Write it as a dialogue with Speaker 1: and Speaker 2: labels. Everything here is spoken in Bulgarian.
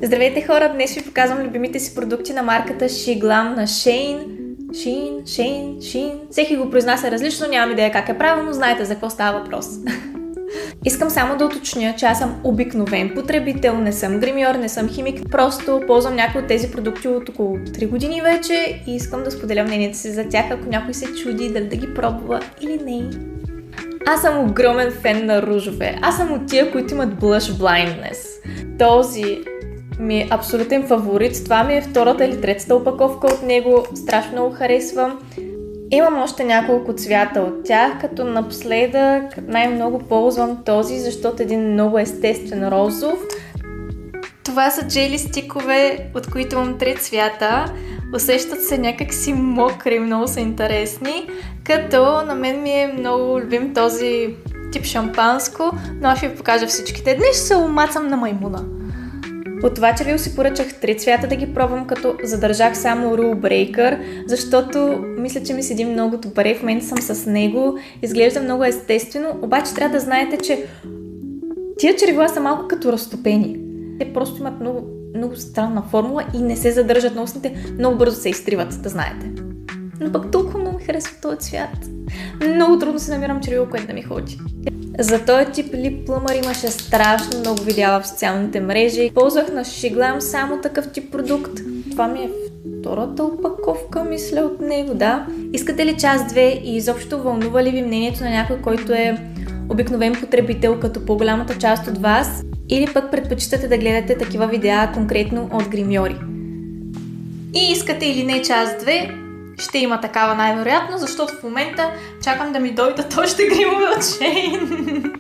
Speaker 1: Здравейте хора, днес ви показвам любимите си продукти на марката SheGlam на Shein. Всеки го произнася различно, нямам идея как е правилно, знаете за какво става въпрос. Искам само да уточня, че аз съм обикновен потребител, не съм гримьор, не съм химик, просто ползвам някои от тези продукти от около 3 години вече и искам да споделя мнението си за тях, ако някой се чуди дали да ги пробва или не. Аз съм огромен фен на ружове. Аз съм от тия, които имат blush blindness. Този ми е абсолютен фаворит. Това ми е втората или третата опаковка от него. Страшно много харесвам. Имам още няколко цвята от тях, като напоследък най-много ползвам този, защото е един много естествен розов. Това са джели стикове, от които имам 3 цвята. Усещат се някакси мокри, много са интересни, като на мен ми е много любим този тип шампанско, но аз ще ви покажа всичките. Днес ще се омацам на маймуна. От това червил си поръчах 3 цвята да ги пробвам, като задържах само Rule Breaker, защото мисля, че ми седи много добре, в момента съм с него, изглежда много естествено, обаче трябва да знаете, че тия червила са малко като разтопени. Те просто имат много странна формула и не се задържат на устните, много бързо се изтриват, да знаете. Но пък толкова много ми харесва този цвят. Много трудно си намирам червило, което да ми ходи. За този тип лип плъмър имаше страшно много видеа в социалните мрежи. Ползвах на SheGlam само такъв тип продукт. Това ми е втората опаковка, мисля, от него, да. Искате ли част 2 и изобщо вълнува ли ви мнението на някой, който е обикновен потребител, като по-голямата част от вас? Или пък предпочитате да гледате такива видеа конкретно от гримьори? И искате или не част 2, ще има такава най-вероятно, защото в момента чакам да ми дойдат още гримове от Shein.